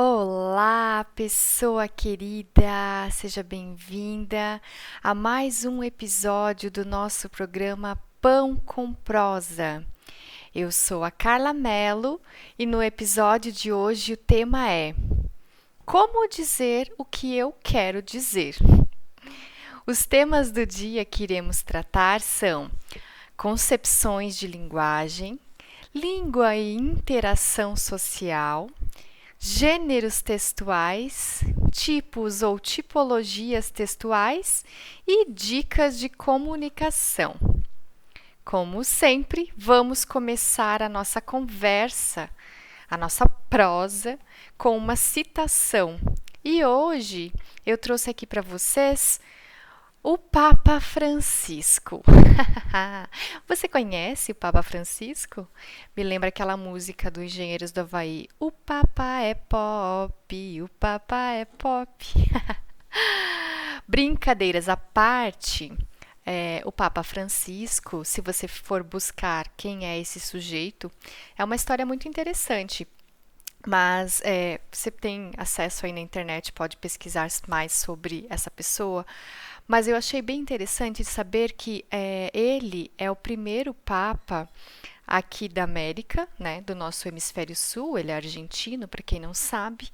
Olá, pessoa querida, seja bem-vinda a mais um episódio do nosso programa Pão com Prosa. Eu sou a Carla Mello e no episódio de hoje o tema é Como dizer o que eu quero dizer? Os temas do dia que iremos tratar são concepções de linguagem, língua e interação social, gêneros textuais, tipos ou tipologias textuais e dicas de comunicação. Como sempre, vamos começar a nossa conversa, a nossa prosa, com uma citação. E hoje eu trouxe aqui para vocês o Papa Francisco. Você conhece o Papa Francisco? Me lembra aquela música do Engenheiros do Havaí. O Papa é pop, o Papa é pop. Brincadeiras à parte, o Papa Francisco, se você for buscar quem é esse sujeito, é uma história muito interessante. Mas você tem acesso aí na internet, pode pesquisar mais sobre essa pessoa. Mas eu achei bem interessante saber que ele é o primeiro Papa aqui da América, né, do nosso hemisfério sul. Ele é argentino, para quem não sabe.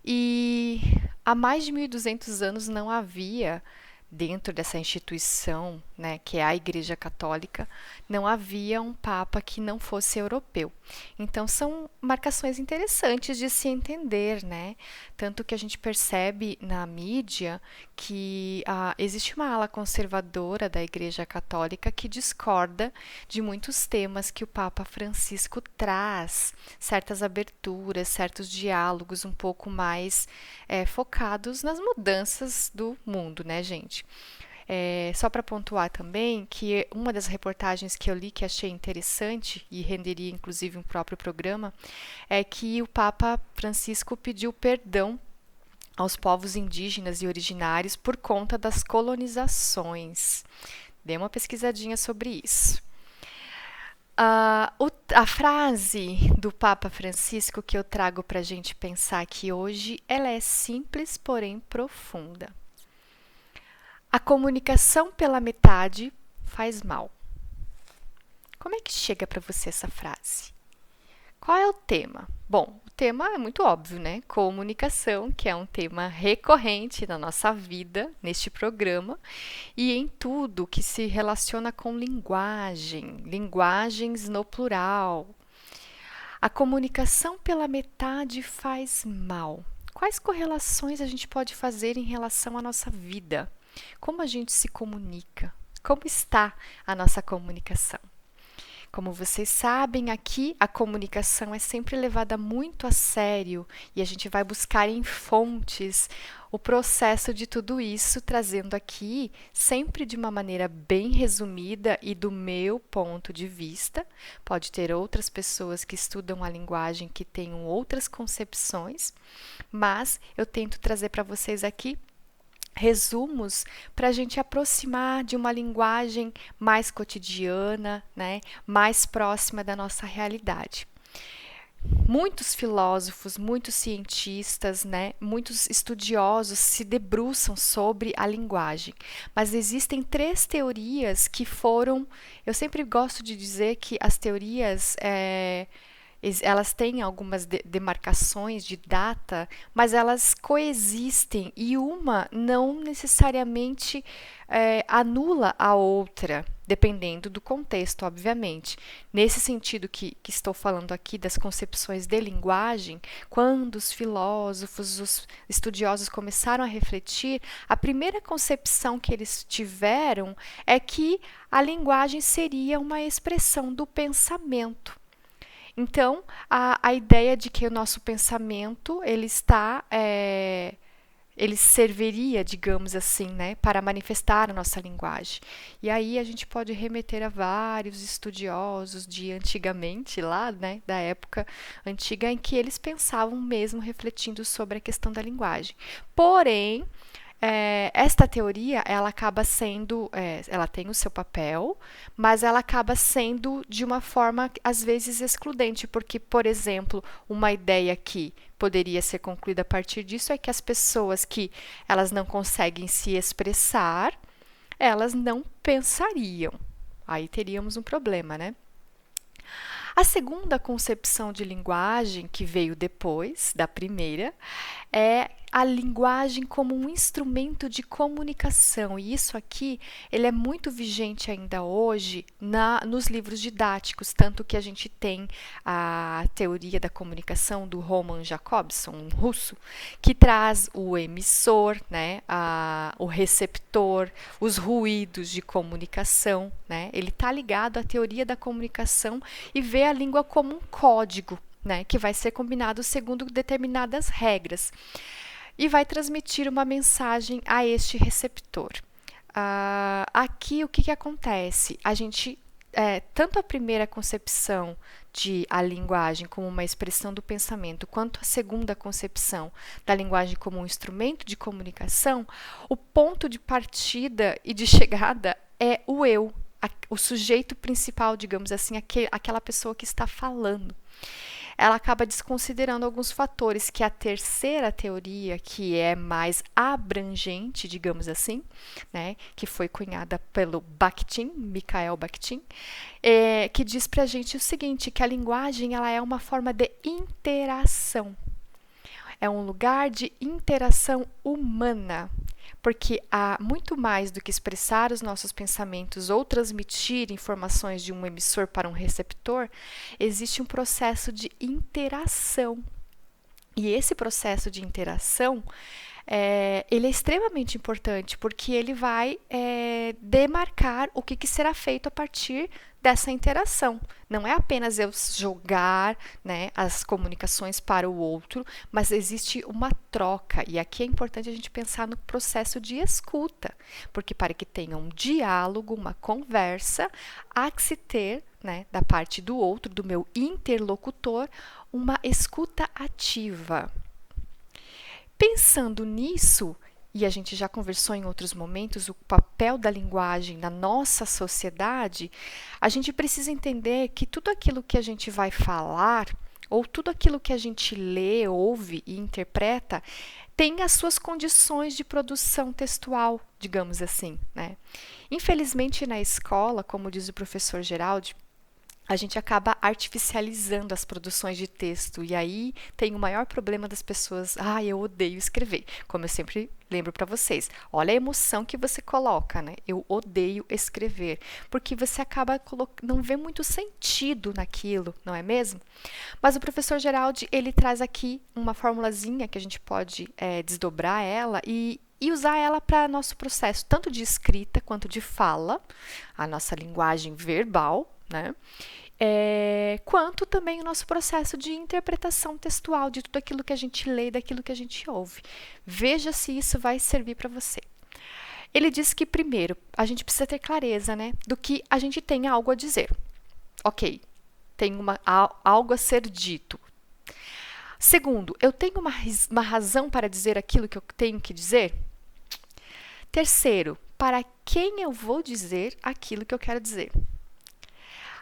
E há mais de 1.200 anos não havia dentro dessa instituição, né, que é a Igreja Católica, não havia um papa que não fosse europeu. Então são marcações interessantes de se entender, né? Tanto que a gente percebe na mídia que existe uma ala conservadora da Igreja Católica que discorda de muitos temas que o Papa Francisco traz, certas aberturas, certos diálogos um pouco mais focados nas mudanças do mundo, né, gente? Só para pontuar também que uma das reportagens que eu li que achei interessante e renderia inclusive um próprio programa é que o Papa Francisco pediu perdão aos povos indígenas e originários por conta das colonizações. Dê uma pesquisadinha sobre isso. A frase do Papa Francisco que eu trago para a gente pensar aqui hoje, ela é simples, porém profunda. A comunicação pela metade faz mal. Como é que chega para você essa frase? Qual é o tema? Bom, o tema é muito óbvio, né? Comunicação, que é um tema recorrente na nossa vida, neste programa, e em tudo que se relaciona com linguagem, linguagens no plural. A comunicação pela metade faz mal. Quais correlações a gente pode fazer em relação à nossa vida? Como a gente se comunica? Como está a nossa comunicação? Como vocês sabem, aqui a comunicação é sempre levada muito a sério e a gente vai buscar em fontes o processo de tudo isso, trazendo aqui sempre de uma maneira bem resumida e do meu ponto de vista. Pode ter outras pessoas que estudam a linguagem que tenham outras concepções, mas eu tento trazer para vocês aqui resumos para a gente aproximar de uma linguagem mais cotidiana, né, mais próxima da nossa realidade. Muitos filósofos, muitos cientistas, né, muitos estudiosos se debruçam sobre a linguagem, mas existem três teorias que foram. Eu sempre gosto de dizer que as teorias elas têm algumas demarcações de data, mas elas coexistem e uma não necessariamente anula a outra, dependendo do contexto, obviamente. Nesse sentido que estou falando aqui das concepções de linguagem, quando os filósofos, os estudiosos começaram a refletir, a primeira concepção que eles tiveram é que a linguagem seria uma expressão do pensamento. Então, a ideia de que o nosso pensamento ele serviria, digamos assim, né, para manifestar a nossa linguagem. E aí a gente pode remeter a vários estudiosos de antigamente, lá, né, da época antiga, em que eles pensavam mesmo refletindo sobre a questão da linguagem. Porém, Esta teoria, ela acaba sendo, ela tem o seu papel, mas ela acaba sendo de uma forma, às vezes, excludente, porque, por exemplo, uma ideia que poderia ser concluída a partir disso é que as pessoas que elas não conseguem se expressar, elas não pensariam. Aí teríamos um problema, né? A segunda concepção de linguagem, que veio depois da primeira, é a linguagem como um instrumento de comunicação. E isso aqui, ele é muito vigente ainda hoje nos livros didáticos, tanto que a gente tem a teoria da comunicação do Roman Jakobson, um russo, que traz o emissor, né, o receptor, os ruídos de comunicação, né? Ele está ligado à teoria da comunicação e vê a língua como um código, né, que vai ser combinado segundo determinadas regras e vai transmitir uma mensagem a este receptor. Aqui o que acontece? A gente, tanto a primeira concepção de a linguagem como uma expressão do pensamento, quanto a segunda concepção da linguagem como um instrumento de comunicação, o ponto de partida e de chegada é o eu, o sujeito principal, digamos assim, aquela pessoa que está falando. Ela acaba desconsiderando alguns fatores que a terceira teoria, que é mais abrangente, digamos assim, né, que foi cunhada pelo Bakhtin, Mikhail Bakhtin, que diz para a gente o seguinte, que a linguagem ela é uma forma de interação. É um lugar de interação humana, porque há muito mais do que expressar os nossos pensamentos ou transmitir informações de um emissor para um receptor, existe um processo de interação. E esse processo de interação, ele é extremamente importante, porque ele vai demarcar o que será feito a partir dessa interação. Não é apenas eu jogar, né, as comunicações para o outro, mas existe uma troca. E aqui é importante a gente pensar no processo de escuta, porque para que tenha um diálogo, uma conversa, há que se ter, né, da parte do outro, do meu interlocutor, uma escuta ativa. Pensando nisso, e a gente já conversou em outros momentos, o papel da linguagem na nossa sociedade, a gente precisa entender que tudo aquilo que a gente vai falar, ou tudo aquilo que a gente lê, ouve e interpreta, tem as suas condições de produção textual, digamos assim, né? Infelizmente, na escola, como diz o professor Geraldi, a gente acaba artificializando as produções de texto e aí tem o maior problema das pessoas, eu odeio escrever, como eu sempre lembro para vocês, olha a emoção que você coloca, né? Eu odeio escrever, porque você acaba não vê muito sentido naquilo, não é mesmo? Mas o professor Geraldi, ele traz aqui uma formulazinha que a gente pode desdobrar ela e usar ela para nosso processo, tanto de escrita quanto de fala, a nossa linguagem verbal, né? Quanto também o nosso processo de interpretação textual de tudo aquilo que a gente lê, daquilo que a gente ouve. Veja se isso vai servir para você. Ele diz que, primeiro, a gente precisa ter clareza, né, do que a gente tem algo a dizer. Ok, tem algo a ser dito. Segundo, eu tenho uma razão para dizer aquilo que eu tenho que dizer? Terceiro, para quem eu vou dizer aquilo que eu quero dizer?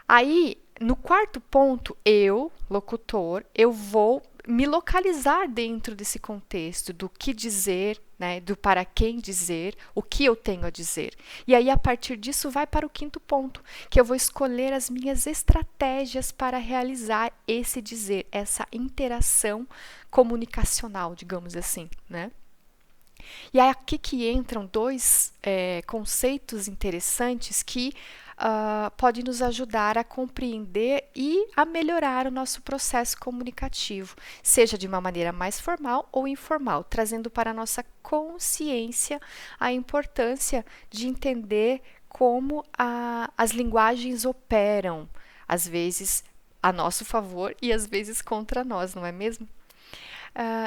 Aí, no quarto ponto, eu, locutor, eu vou me localizar dentro desse contexto do que dizer, né, do para quem dizer, o que eu tenho a dizer. E aí, a partir disso, vai para o quinto ponto, que eu vou escolher as minhas estratégias para realizar esse dizer, essa interação comunicacional, digamos assim, né? E é aqui que entram dois conceitos interessantes que podem nos ajudar a compreender e a melhorar o nosso processo comunicativo, seja de uma maneira mais formal ou informal, trazendo para a nossa consciência a importância de entender como as linguagens operam, às vezes a nosso favor e às vezes contra nós, não é mesmo?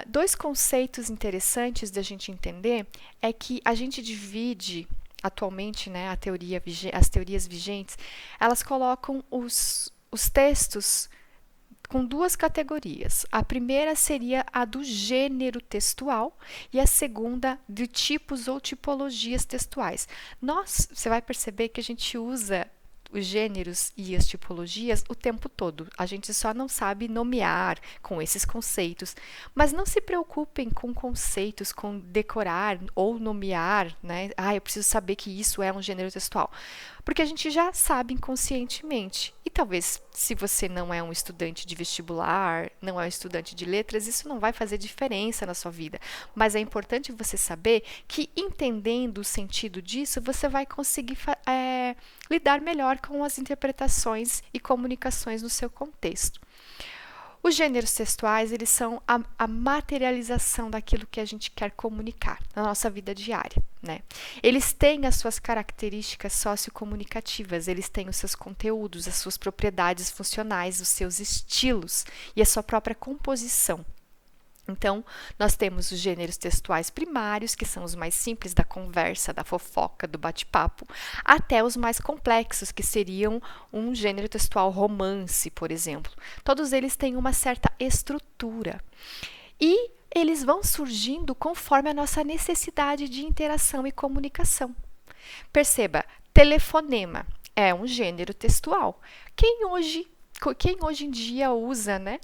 Dois conceitos interessantes da gente entender é que a gente divide atualmente, né, as teorias vigentes, elas colocam os textos com duas categorias. A primeira seria a do gênero textual e a segunda de tipos ou tipologias textuais. Você vai perceber que a gente usa os gêneros e as tipologias o tempo todo. A gente só não sabe nomear com esses conceitos. Mas não se preocupem com conceitos, com decorar ou nomear, né? Eu preciso saber que isso é um gênero textual. Porque a gente já sabe inconscientemente. E talvez, se você não é um estudante de vestibular, não é um estudante de letras, isso não vai fazer diferença na sua vida. Mas é importante você saber que, entendendo o sentido disso, você vai conseguir lidar melhor com as interpretações e comunicações no seu contexto. Os gêneros textuais, eles são a materialização daquilo que a gente quer comunicar na nossa vida diária, né? Eles têm as suas características sociocomunicativas, eles têm os seus conteúdos, as suas propriedades funcionais, os seus estilos e a sua própria composição. Então, nós temos os gêneros textuais primários, que são os mais simples da conversa, da fofoca, do bate-papo, até os mais complexos, que seriam um gênero textual romance, por exemplo. Todos eles têm uma certa estrutura. E eles vão surgindo conforme a nossa necessidade de interação e comunicação. Perceba, telefonema é um gênero textual. Quem hoje em dia usa, né,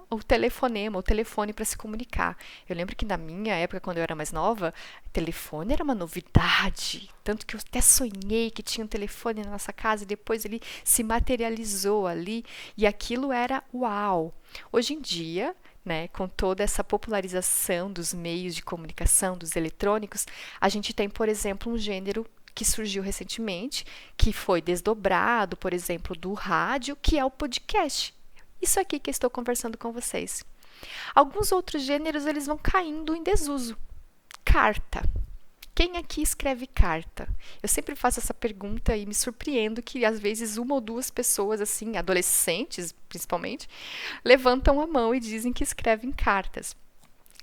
o telefonema, o telefone para se comunicar? Eu lembro que na minha época, quando eu era mais nova, telefone era uma novidade. Tanto que eu até sonhei que tinha um telefone na nossa casa e depois ele se materializou ali e aquilo era uau. Hoje em dia, né, com toda essa popularização dos meios de comunicação, dos eletrônicos, a gente tem, por exemplo, um gênero que surgiu recentemente, que foi desdobrado, por exemplo, do rádio, que é o podcast. Isso aqui que estou conversando com vocês. Alguns outros gêneros, eles vão caindo em desuso. Carta. Quem aqui escreve carta? Eu sempre faço essa pergunta e me surpreendo que, às vezes, uma ou duas pessoas, assim, adolescentes, principalmente, levantam a mão e dizem que escrevem cartas.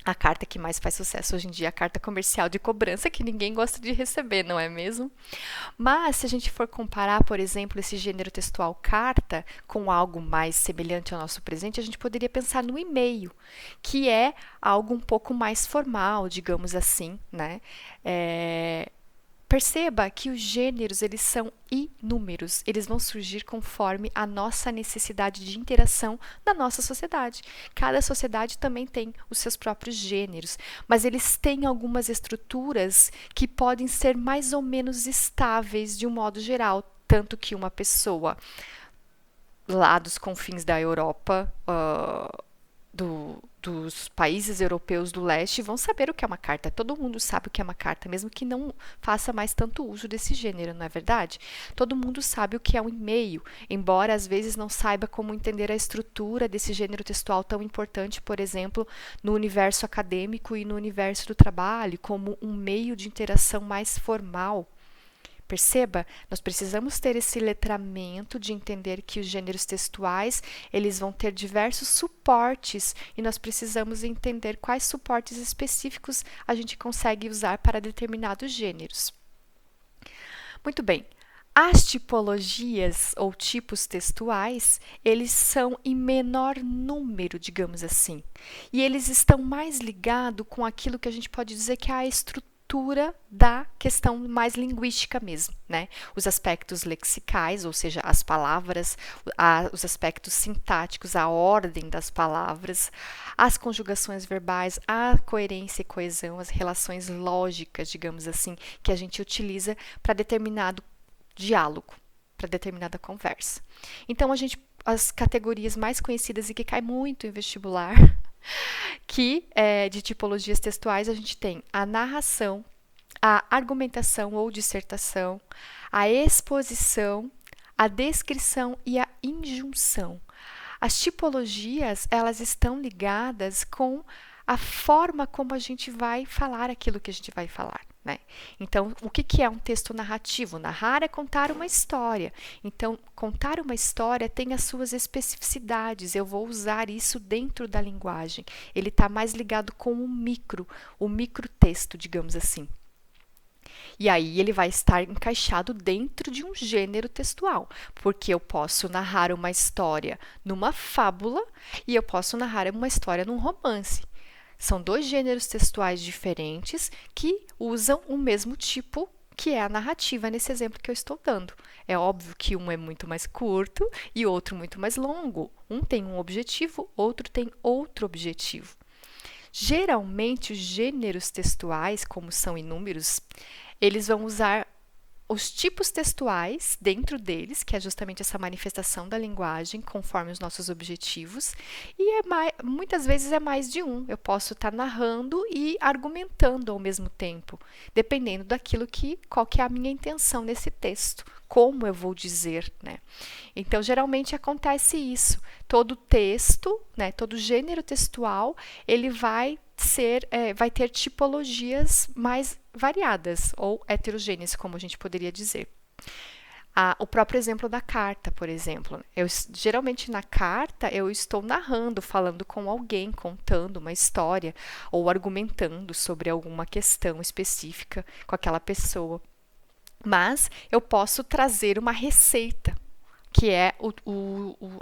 A carta que mais faz sucesso hoje em dia é a carta comercial de cobrança, que ninguém gosta de receber, não é mesmo? Mas, se a gente for comparar, por exemplo, esse gênero textual carta com algo mais semelhante ao nosso presente, a gente poderia pensar no e-mail, que é algo um pouco mais formal, digamos assim, né? Perceba que os gêneros, eles são inúmeros, eles vão surgir conforme a nossa necessidade de interação na nossa sociedade. Cada sociedade também tem os seus próprios gêneros, mas eles têm algumas estruturas que podem ser mais ou menos estáveis de um modo geral, tanto que uma pessoa lá dos confins da Europa, dos países europeus do leste vão saber o que é uma carta. Todo mundo sabe o que é uma carta, mesmo que não faça mais tanto uso desse gênero, não é verdade? Todo mundo sabe o que é um e-mail, embora às vezes não saiba como entender a estrutura desse gênero textual tão importante, por exemplo, no universo acadêmico e no universo do trabalho, como um meio de interação mais formal. Perceba, nós precisamos ter esse letramento de entender que os gêneros textuais, eles vão ter diversos suportes e nós precisamos entender quais suportes específicos a gente consegue usar para determinados gêneros. Muito bem. As tipologias ou tipos textuais, eles são em menor número, digamos assim. E eles estão mais ligados com aquilo que a gente pode dizer que é a estrutura da questão mais linguística mesmo, né? Os aspectos lexicais, ou seja, as palavras, os aspectos sintáticos, a ordem das palavras, as conjugações verbais, a coerência e coesão, as relações lógicas, digamos assim, que a gente utiliza para determinado diálogo, para determinada conversa. Então, as categorias mais conhecidas e que caem muito em vestibular, que de tipologias textuais, a gente tem a narração, a argumentação ou dissertação, a exposição, a descrição e a injunção. As tipologias, elas estão ligadas com a forma como a gente vai falar aquilo que a gente vai falar, né? Então, o que é um texto narrativo? Narrar é contar uma história. Então, contar uma história tem as suas especificidades. Eu vou usar isso dentro da linguagem. Ele está mais ligado com o microtexto, digamos assim. E aí ele vai estar encaixado dentro de um gênero textual, porque eu posso narrar uma história numa fábula e eu posso narrar uma história num romance. São dois gêneros textuais diferentes que usam o mesmo tipo, que é a narrativa nesse exemplo que eu estou dando. É óbvio que um é muito mais curto e outro muito mais longo. Um tem um objetivo, outro tem outro objetivo. Geralmente, os gêneros textuais, como são inúmeros, eles vão usar os tipos textuais dentro deles, que é justamente essa manifestação da linguagem conforme os nossos objetivos, e muitas vezes é mais de um. Eu posso estar narrando e argumentando ao mesmo tempo, dependendo qual que é a minha intenção nesse texto, como eu vou dizer, né? Então, geralmente acontece isso. Todo texto, né, todo gênero textual, ele vai ter tipologias mais variadas, ou heterogêneas, como a gente poderia dizer. O próprio exemplo da carta, por exemplo. Geralmente na carta eu estou narrando, falando com alguém, contando uma história ou argumentando sobre alguma questão específica com aquela pessoa. Mas eu posso trazer uma receita, que é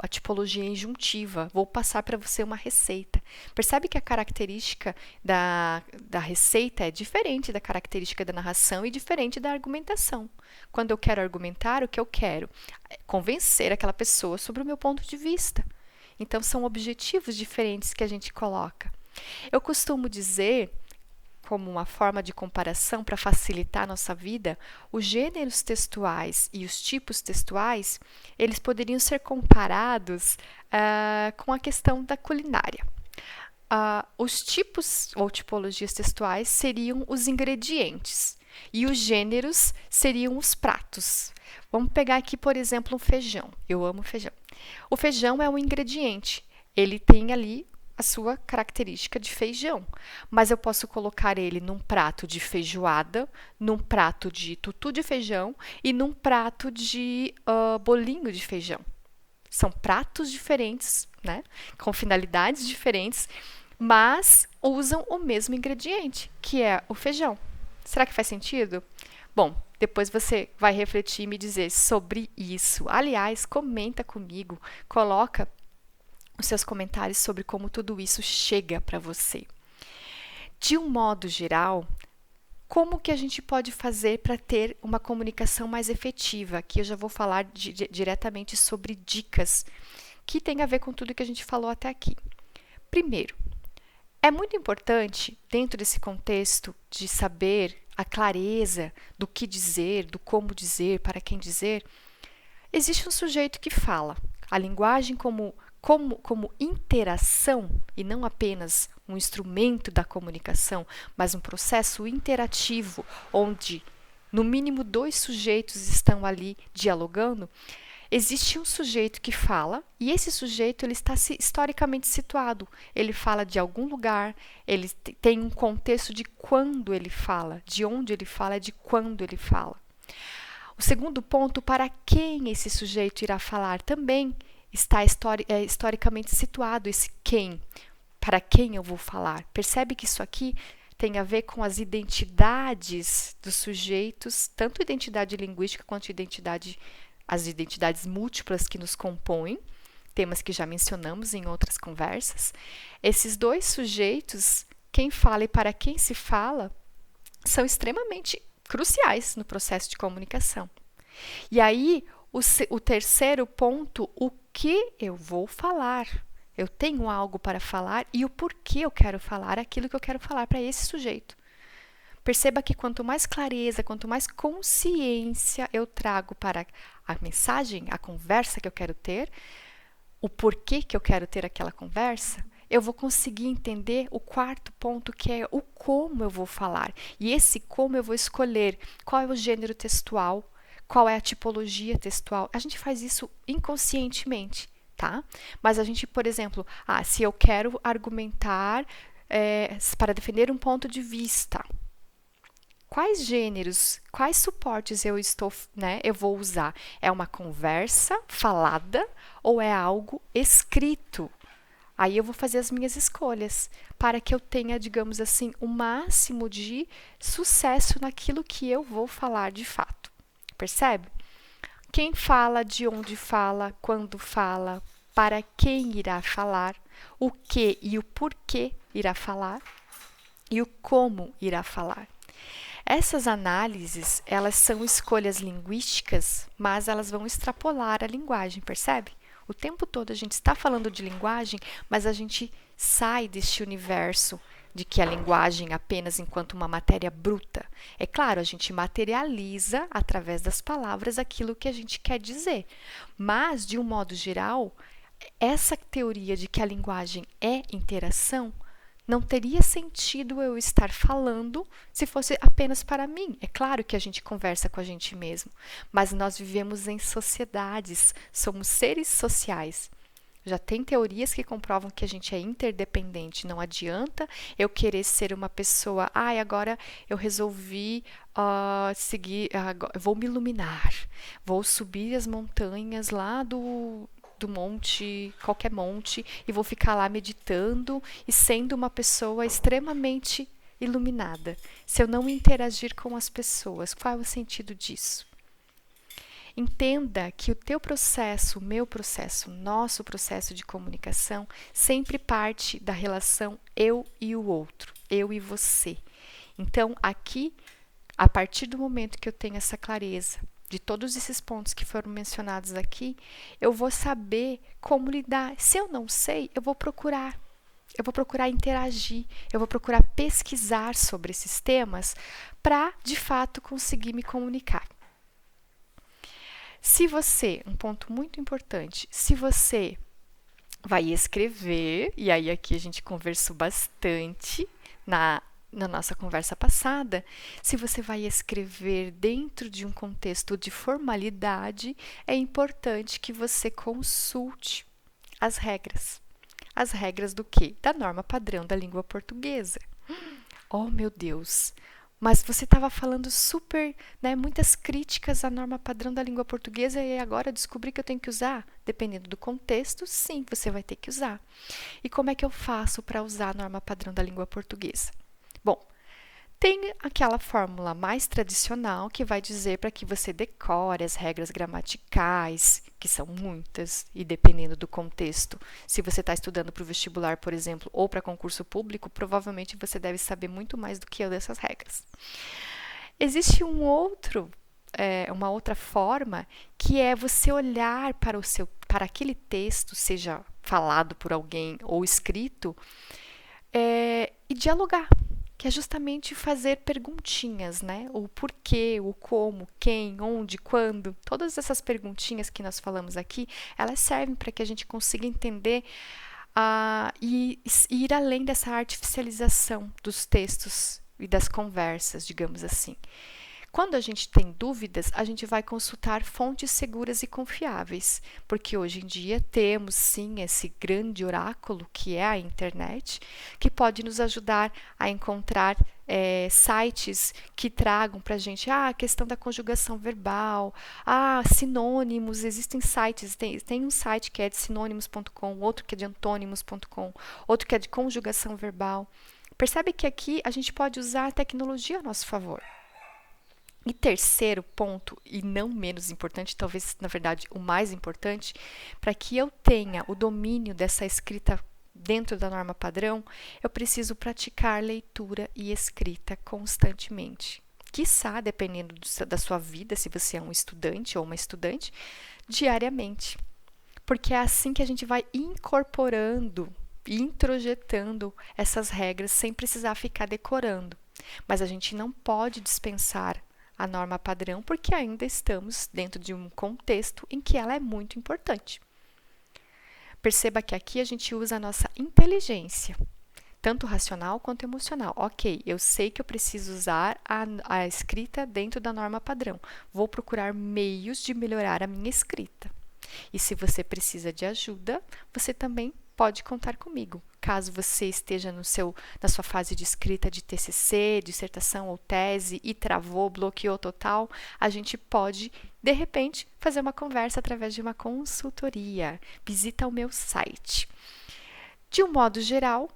a tipologia injuntiva. Vou passar para você uma receita. Percebe que a característica da receita é diferente da característica da narração e diferente da argumentação. Quando eu quero argumentar, o que eu quero? Convencer aquela pessoa sobre o meu ponto de vista. Então, são objetivos diferentes que a gente coloca. Eu costumo dizer, como uma forma de comparação para facilitar a nossa vida, os gêneros textuais e os tipos textuais, eles poderiam ser comparados com a questão da culinária. Os tipos ou tipologias textuais seriam os ingredientes e os gêneros seriam os pratos. Vamos pegar aqui, por exemplo, um feijão. Eu amo feijão. O feijão é um ingrediente. Ele tem ali a sua característica de feijão, mas eu posso colocar ele num prato de feijoada, num prato de tutu de feijão e num prato de bolinho de feijão. São pratos diferentes, né? Com finalidades diferentes, mas usam o mesmo ingrediente, que é o feijão. Será que faz sentido? Bom, depois você vai refletir e me dizer sobre isso. Aliás, comenta comigo, coloca os seus comentários sobre como tudo isso chega para você. De um modo geral, como que a gente pode fazer para ter uma comunicação mais efetiva? Aqui eu já vou falar diretamente sobre dicas que tem a ver com tudo que a gente falou até aqui. Primeiro, é muito importante, dentro desse contexto de saber a clareza do que dizer, do como dizer, para quem dizer, existe um sujeito que fala. A linguagem como interação, e não apenas um instrumento da comunicação, mas um processo interativo, onde no mínimo dois sujeitos estão ali dialogando, existe um sujeito que fala, e esse sujeito ele está historicamente situado. Ele fala de algum lugar, ele tem um contexto de quando ele fala, de onde ele fala, de quando ele fala. O segundo ponto, para quem esse sujeito irá falar, também está historicamente situado, esse quem, para quem eu vou falar. Percebe que isso aqui tem a ver com as identidades dos sujeitos, tanto identidade linguística quanto as identidades múltiplas que nos compõem, temas que já mencionamos em outras conversas. Esses dois sujeitos, quem fala e para quem se fala, são extremamente cruciais no processo de comunicação. E aí, o terceiro ponto, o que eu vou falar. Eu tenho algo para falar e o porquê eu quero falar aquilo que eu quero falar para esse sujeito. Perceba que quanto mais clareza, quanto mais consciência eu trago para a mensagem, a conversa que eu quero ter, o porquê que eu quero ter aquela conversa, eu vou conseguir entender o quarto ponto, que é o como eu vou falar. E esse como eu vou escolher qual é o gênero textual, qual é a tipologia textual. A gente faz isso inconscientemente, tá? Mas a gente, por exemplo, se eu quero argumentar para defender um ponto de vista, quais gêneros, quais suportes eu vou usar? É uma conversa falada ou é algo escrito? Aí eu vou fazer as minhas escolhas para que eu tenha, digamos assim, o máximo de sucesso naquilo que eu vou falar de fato. Percebe? Quem fala, de onde fala, quando fala, para quem irá falar, o que e o porquê irá falar e o como irá falar. Essas análises, elas são escolhas linguísticas, mas elas vão extrapolar a linguagem, percebe? O tempo todo a gente está falando de linguagem, mas a gente sai deste universo de que a linguagem apenas enquanto uma matéria bruta. É claro, a gente materializa através das palavras aquilo que a gente quer dizer, mas de um modo geral, essa teoria de que a linguagem é interação não teria sentido eu estar falando se fosse apenas para mim. É claro que a gente conversa com a gente mesmo, mas nós vivemos em sociedades, somos seres sociais. Já tem teorias que comprovam que a gente é interdependente. Não adianta eu querer ser uma pessoa, agora eu resolvi seguir, vou me iluminar, vou subir as montanhas lá do monte, qualquer monte, e vou ficar lá meditando e sendo uma pessoa extremamente iluminada. Se eu não interagir com as pessoas, qual é o sentido disso? Entenda que o teu processo, o meu processo, o nosso processo de comunicação sempre parte da relação eu e o outro, eu e você. Então, aqui, a partir do momento que eu tenho essa clareza de todos esses pontos que foram mencionados aqui, eu vou saber como lidar. Se eu não sei, eu vou procurar interagir, eu vou procurar pesquisar sobre esses temas para, de fato, conseguir me comunicar. Se você, um ponto muito importante, se você vai escrever, e aí aqui a gente conversou bastante na nossa conversa passada, se você vai escrever dentro de um contexto de formalidade, é importante que você consulte as regras. As regras do quê? Da norma padrão da língua portuguesa. Oh, meu Deus! Mas você estava falando super, muitas críticas à norma padrão da língua portuguesa e agora descobri que eu tenho que usar? Dependendo do contexto, sim, você vai ter que usar. E como é que eu faço para usar a norma padrão da língua portuguesa? Bom, tem aquela fórmula mais tradicional que vai dizer para que você decore as regras gramaticais, que são muitas, e dependendo do contexto, se você está estudando para o vestibular, por exemplo, ou para concurso público, provavelmente você deve saber muito mais do que eu dessas regras. Existe uma outra forma, que é você olhar para aquele texto, seja falado por alguém ou escrito, e dialogar, que é justamente fazer perguntinhas, O porquê, o como, quem, onde, quando. Todas essas perguntinhas que nós falamos aqui, elas servem para que a gente consiga entender e ir além dessa artificialização dos textos e das conversas, digamos assim. Quando a gente tem dúvidas, a gente vai consultar fontes seguras e confiáveis, porque hoje em dia temos sim esse grande oráculo que é a internet, que pode nos ajudar a encontrar sites que tragam para a gente a questão da conjugação verbal, sinônimos. Existem sites, tem um site que é de sinônimos.com, outro que é de antônimos.com, outro que é de conjugação verbal. Percebe que aqui a gente pode usar a tecnologia a nosso favor. E terceiro ponto, e não menos importante, talvez na verdade o mais importante, para que eu tenha o domínio dessa escrita dentro da norma padrão, eu preciso praticar leitura e escrita constantemente. Quiçá, dependendo da sua vida, se você é um estudante ou uma estudante, diariamente. Porque é assim que a gente vai incorporando, introjetando essas regras sem precisar ficar decorando. Mas a gente não pode dispensar a norma padrão, porque ainda estamos dentro de um contexto em que ela é muito importante. Perceba que aqui a gente usa a nossa inteligência, tanto racional quanto emocional. Ok, eu sei que eu preciso usar a escrita dentro da norma padrão. Vou procurar meios de melhorar a minha escrita. E se você precisa de ajuda, você também pode contar comigo. Caso você esteja na sua fase de escrita de TCC, dissertação ou tese e travou, bloqueou total, a gente pode, de repente, fazer uma conversa através de uma consultoria. Visita o meu site. De um modo geral,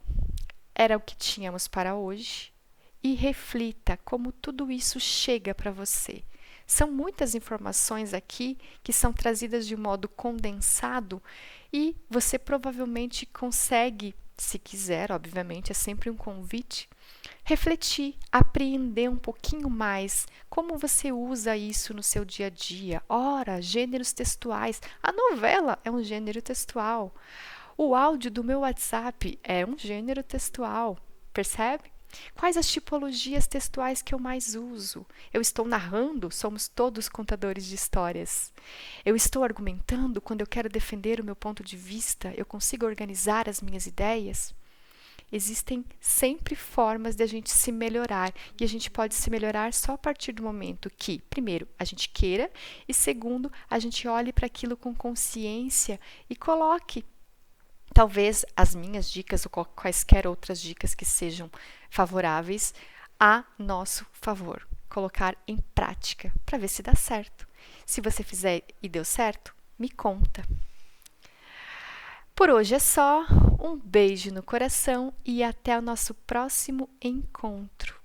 era o que tínhamos para hoje. E reflita como tudo isso chega para você. São muitas informações aqui que são trazidas de modo condensado e você provavelmente consegue, se quiser, obviamente, é sempre um convite, refletir, apreender um pouquinho mais como você usa isso no seu dia a dia. Ora, gêneros textuais. A novela é um gênero textual. O áudio do meu WhatsApp é um gênero textual. Percebe? Quais as tipologias textuais que eu mais uso? Eu estou narrando, somos todos contadores de histórias. Eu estou argumentando quando eu quero defender o meu ponto de vista, eu consigo organizar as minhas ideias? Existem sempre formas de a gente se melhorar e a gente pode se melhorar só a partir do momento que, primeiro, a gente queira e, segundo, a gente olhe para aquilo com consciência e coloque talvez as minhas dicas ou quaisquer outras dicas que sejam favoráveis a nosso favor. Colocar em prática para ver se dá certo. Se você fizer e deu certo, me conta. Por hoje é só. Um beijo no coração e até o nosso próximo encontro.